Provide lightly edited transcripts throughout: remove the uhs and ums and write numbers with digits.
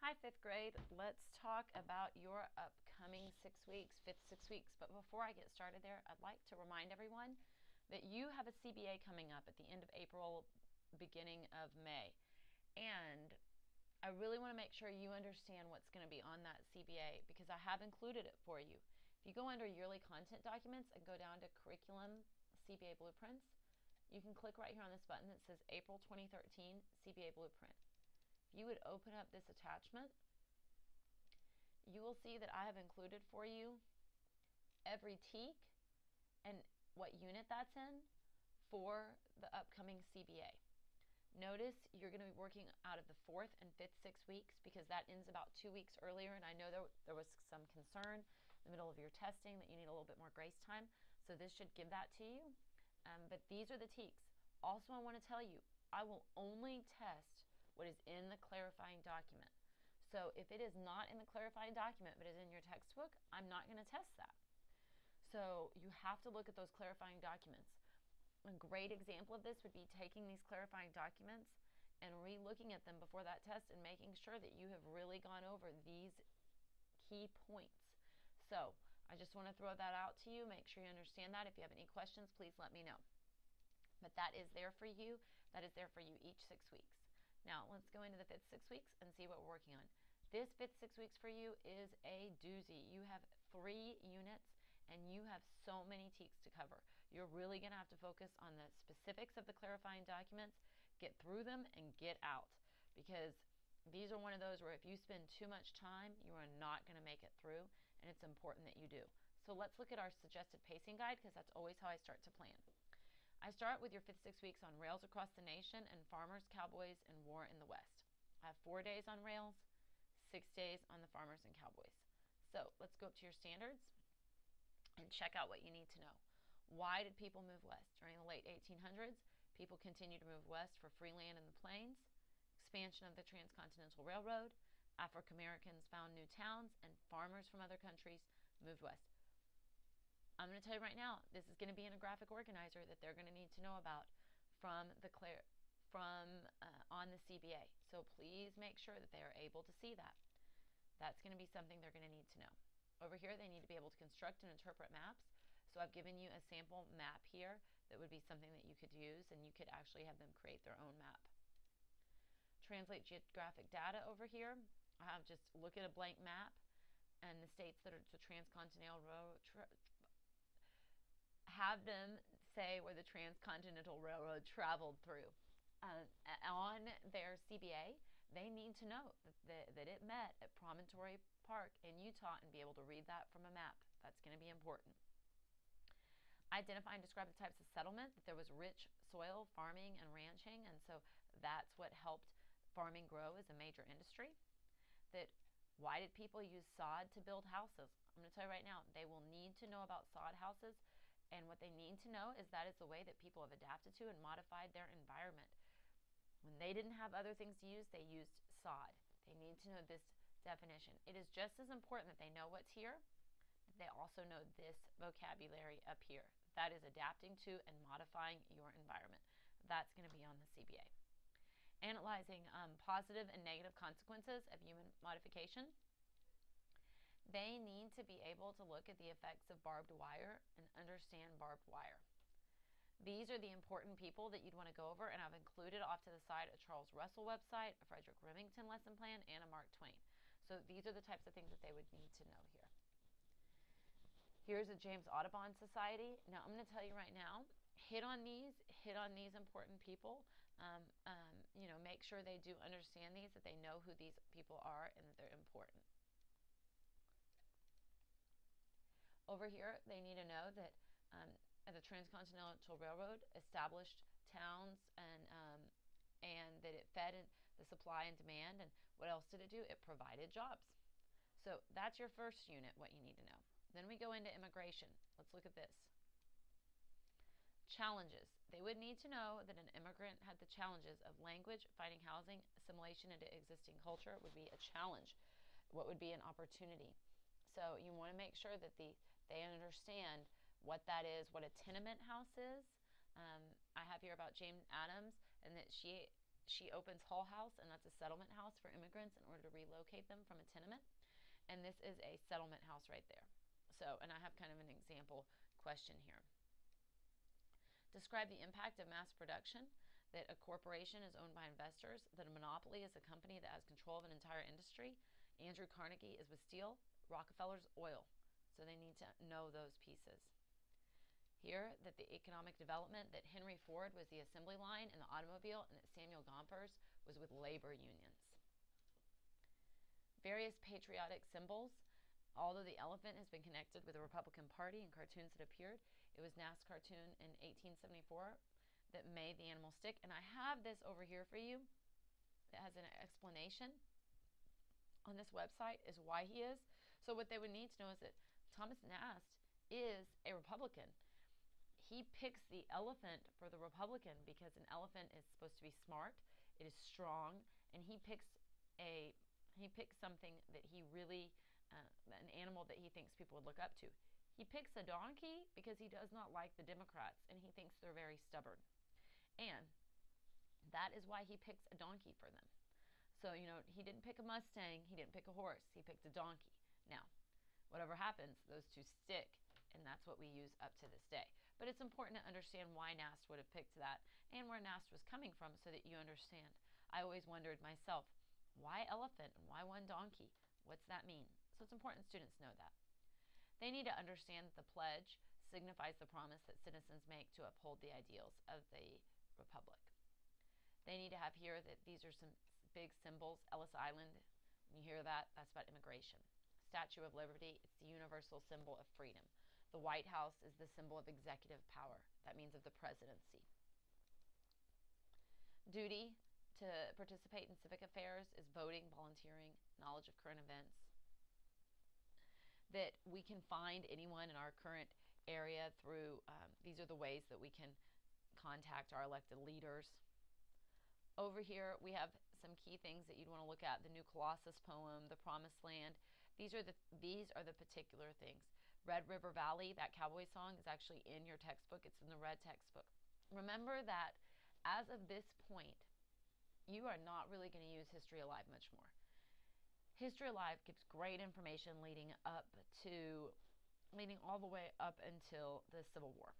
Hi, fifth grade. Let's talk about your upcoming 6 weeks, fifth 6 weeks. But before I get started there, I'd like to remind everyone that you have a CBA coming up at the end of April, beginning of May. And I really want to make sure you understand what's going to be on that CBA because I have included it for you. If you go under yearly content documents and go down to curriculum CBA blueprints, you can click right here on this button that says April 2013 CBA blueprint. If you would open up this attachment, you will see that I have included for you every TEK and what unit that's in for the upcoming CBA. Notice you're going to be working out of the fourth and fifth 6 weeks because that ends about 2 weeks earlier, and I know there was some concern in the middle of your testing that you need a little bit more grace time, so this should give that to you. But these are the TEKs. Also, I want to tell you, I will only test what is in the clarifying document. So if it is not in the clarifying document but is in your textbook, I'm not going to test that. So you have to look at those clarifying documents. A great example of this would be taking these clarifying documents and re-looking at them before that test and making sure that you have really gone over these key points. So I just want to throw that out to you. Make sure you understand that. If you have any questions, please let me know. But that is there for you. That is there for you each 6 weeks. Now, let's go into the fifth 6 weeks and see what we're working on. This fifth 6 weeks for you is a doozy. You have 3 units and you have so many TEKs to cover. You're really going to have to focus on the specifics of the clarifying documents, get through them, and get out. Because these are one of those where if you spend too much time, you are not going to make it through, and it's important that you do. So let's look at our suggested pacing guide because that's always how I start to plan. I start with your fifth 6 weeks on rails across the nation and farmers, cowboys, and war in the West. I have 4 days on rails, 6 days on the farmers and cowboys. So let's go up to your standards and check out what you need to know. Why did people move west? During the late 1800s, people continued to move west for free land in the plains, expansion of the Transcontinental Railroad, African Americans found new towns, and farmers from other countries moved west. I'm going to tell you right now, this is going to be in a graphic organizer that they're going to need to know about on the CBA. So please make sure that they are able to see that. That's going to be something they're going to need to know. Over here, they need to be able to construct and interpret maps. So I've given you a sample map here that would be something that you could use, and you could actually have them create their own map. Translate geographic data over here. I have just look at a blank map and the states that are the Transcontinental Railroad. Have them say where the Transcontinental Railroad traveled through. On their CBA, they need to know that it met at Promontory Park in Utah and be able to read that from a map. That's going to be important. Identify and describe the types of settlement, that there was rich soil, farming, and ranching, and so that's what helped farming grow as a major industry. That why did people use sod to build houses? I'm going to tell you right now, they will need to know about sod houses. And what they need to know is that is the way that people have adapted to and modified their environment. When they didn't have other things to use, they used sod. They need to know this definition. It is just as important that they know what's here, that they also know this vocabulary up here. That is adapting to and modifying your environment. That's going to be on the CBA. Analyzing positive and negative consequences of human modification. They need to be able to look at the effects of barbed wire and understand barbed wire. These are the important people that you'd want to go over, and I've included off to the side a Charles Russell website, a Frederick Remington lesson plan, and a Mark Twain. So these are the types of things that they would need to know here. Here's a James Audubon Society. Now I'm going to tell you right now, hit on these important people. Make sure they do understand these, that they know who these people are, and that they're important. Over here, they need to know that the Transcontinental Railroad established towns and that it fed the supply and demand. And what else did it do? It provided jobs. So that's your first unit, what you need to know. Then we go into immigration. Let's look at this. Challenges. They would need to know that an immigrant had the challenges of language, finding housing, assimilation into existing culture would be a challenge. What would be an opportunity? So you want to make sure that they understand what that is, what a tenement house is. I have here about Jane Addams, and that she she opens Hull House, and that's a settlement house for immigrants in order to relocate them from a tenement. And this is a settlement house right there. So, and I have kind of an example question here. Describe the impact of mass production, that a corporation is owned by investors, that a monopoly is a company that has control of an entire industry. Andrew Carnegie is with steel, Rockefeller's oil. So they need to know those pieces. Here, that the economic development, that Henry Ford was the assembly line in the automobile, and that Samuel Gompers was with labor unions. Various patriotic symbols. Although the elephant has been connected with the Republican Party in cartoons that appeared, it was Nast's cartoon in 1874 that made the animal stick. And I have this over here for you that has an explanation on this website is why he is. So what they would need to know is that Thomas Nast is a Republican. He picks the elephant for the Republican because an elephant is supposed to be smart, it is strong, and he picks something that he really an animal that he thinks people would look up to. He picks a donkey because he does not like the Democrats, and he thinks they're very stubborn. And that is why he picks a donkey for them. So, he didn't pick a Mustang, he didn't pick a horse, he picked a donkey. Now, whatever happens, those two stick, and that's what we use up to this day. But it's important to understand why Nast would have picked that and where Nast was coming from so that you understand. I always wondered myself, why elephant and why one donkey? What's that mean? So it's important students know that. They need to understand that the pledge signifies the promise that citizens make to uphold the ideals of the Republic. They need to have here that these are some big symbols. Ellis Island, when you hear that, that's about immigration. Statue of Liberty, it's the universal symbol of freedom. The White House is the symbol of executive power. That means of the presidency. Duty to participate in civic affairs is voting, volunteering, knowledge of current events. That we can find anyone in our current area through, these are the ways that we can contact our elected leaders. Over here, we have some key things that you'd want to look at. The New Colossus poem, the Promised Land. These are the particular things. Red River Valley, that cowboy song, is actually in your textbook. It's in the red textbook. Remember that as of this point, you are not really going to use History Alive much more. History Alive gives great information leading all the way up until the Civil War.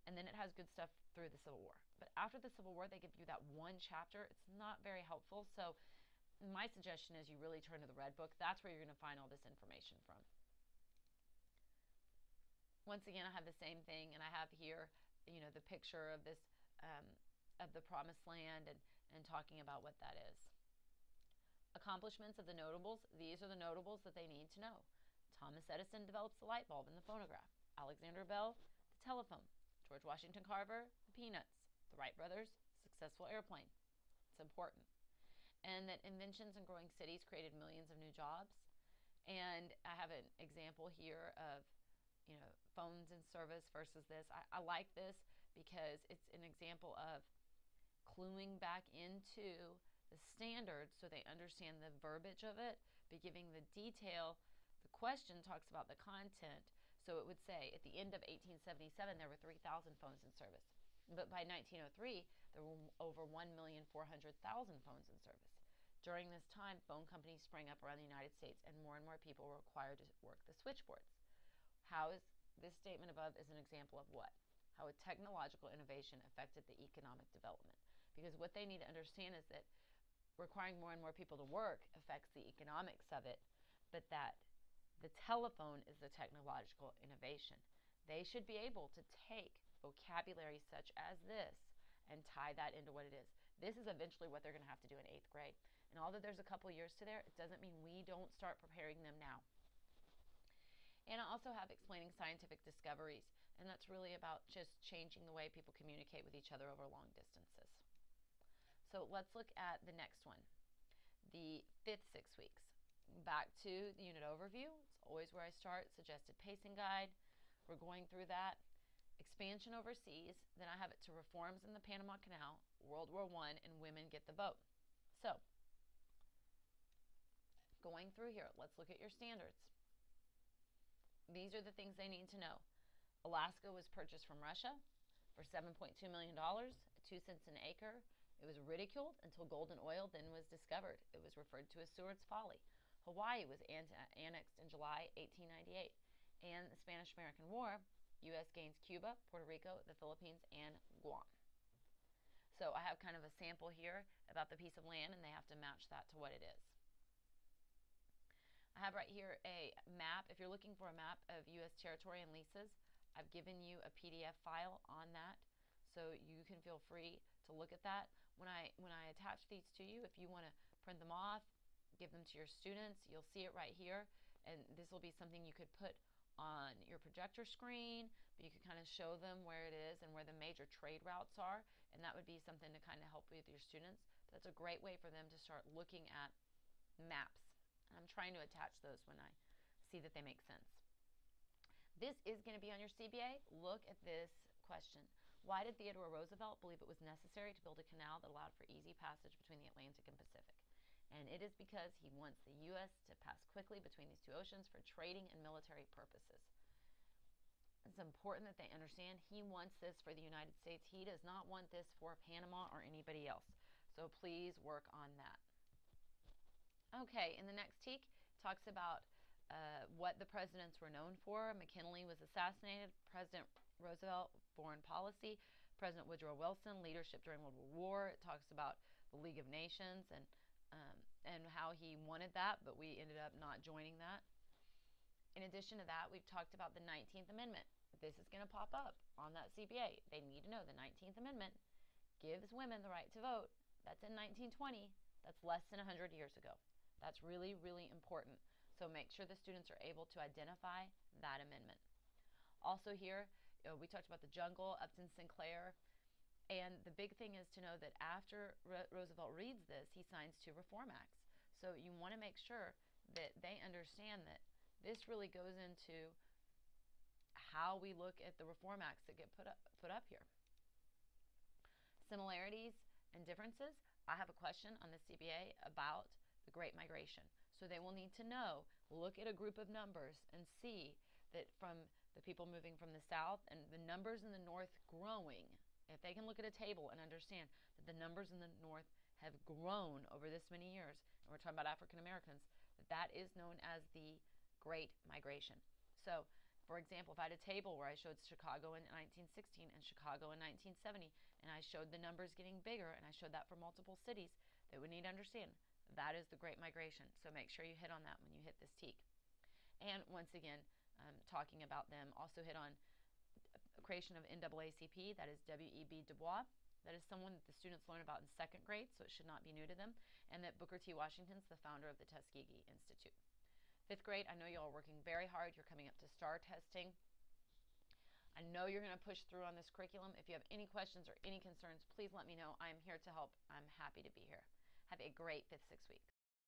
And then it has good stuff through the Civil War. But after the Civil War, they give you that one chapter. It's not very helpful. So my suggestion is you really turn to the Red Book. That's where you're going to find all this information from. Once again, I have the same thing, and I have here, the picture of this, of the Promised Land and talking about what that is. Accomplishments of the notables. These are the notables that they need to know. Thomas Edison develops the light bulb and the phonograph. Alexander Bell, the telephone. George Washington Carver, the Peanuts. The Wright brothers, successful airplane. It's important. And that inventions and growing cities created millions of new jobs. And I have an example here of, phones in service versus this. I like this because it's an example of cluing back into the standards so they understand the verbiage of it, but giving the detail. The question talks about the content. So it would say at the end of 1877, there were 3,000 phones in service. But by 1903, there were over 1,400,000 phones in service. During this time, phone companies sprang up around the United States, and more people were required to work the switchboards. How is this statement above is an example of what? How a technological innovation affected the economic development. Because what they need to understand is that requiring more and more people to work affects the economics of it, but that the telephone is the technological innovation. They should be able to take vocabulary such as this and tie that into what it is. This is eventually what they're going to have to do in 8th grade. And although there's a couple years to there, it doesn't mean we don't start preparing them now. And I also have explaining scientific discoveries, and that's really about just changing the way people communicate with each other over long distances. So let's look at the next one, the 5th 6 weeks. Back to the unit overview. It's always where I start. Suggested pacing guide. We're going through that. Expansion overseas. Then I have it to reforms in the Panama Canal, World War I, and women get the vote. So, going through here, let's look at your standards. These are the things they need to know. Alaska was purchased from Russia for $7.2 million, 2 cents an acre. It It was ridiculed until Golden Oil then was discovered. It was referred to as Seward's Folly. Hawaii was annexed in July 1898. And the Spanish-American War, U.S. gains Cuba, Puerto Rico, the Philippines, and Guam. So I have kind of a sample here about the piece of land, and they have to match that to what it is. I have right here a map. If you're looking for a map of U.S. territory and leases, I've given you a PDF file on that, so you can feel free to look at that. When I attach these to you, if you want to print them off, give them to your students, you'll see it right here, and this will be something you could put on your projector screen, but you could kind of show them where it is and where the major trade routes are, and that would be something to kind of help with your students. But that's a great way for them to start looking at maps. And I'm trying to attach those when I see that they make sense. This is going to be on your CBA. Look at this question. Why did Theodore Roosevelt believe it was necessary to build a canal that allowed for easy passage between the Atlantic and Pacific? And it is because he wants the U.S. to pass quickly between these two oceans for trading and military purposes. It's important that they understand he wants this for the United States. He does not want this for Panama or anybody else. So please work on that. Okay, in the next TEK, talks about what the presidents were known for. McKinley was assassinated. President Roosevelt, foreign policy. President Woodrow Wilson, leadership during World War War. It talks about the League of Nations and how he wanted that, but we ended up not joining that. In addition to that, we've talked about the 19th Amendment. This is going to pop up on that CBA. They need to know the 19th Amendment gives women the right to vote. That's in 1920. That's less than 100 years ago. That's really, really important. So make sure the students are able to identify that amendment. Also here, we talked about the jungle, Upton Sinclair. And the big thing is to know that after Roosevelt reads this, he signs 2 Reform Acts. So you want to make sure that they understand that this really goes into how we look at the Reform Acts that get put up here. Similarities and differences. I have a question on the CBA about the Great Migration. So they will need to know, look at a group of numbers and see that from the people moving from the south and the numbers in the north growing, if they can look at a table and understand that the numbers in the north have grown over this many years, and we're talking about African Americans, that is known as the Great Migration. So, for example, if I had a table where I showed Chicago in 1916 and Chicago in 1970, and I showed the numbers getting bigger, and I showed that for multiple cities, they would need to understand that is the Great Migration. So make sure you hit on that when you hit this TEK. And once again, talking about them, also hit on creation of NAACP, that is W.E.B. Du Bois. That is someone that the students learn about in 2nd grade, so it should not be new to them. And that Booker T. Washington's the founder of the Tuskegee Institute. 5th grade, I know you all are working very hard. You're coming up to STAR testing. I know you're going to push through on this curriculum. If you have any questions or any concerns, please let me know. I'm here to help. I'm happy to be here. Have a great 5th, 6th week.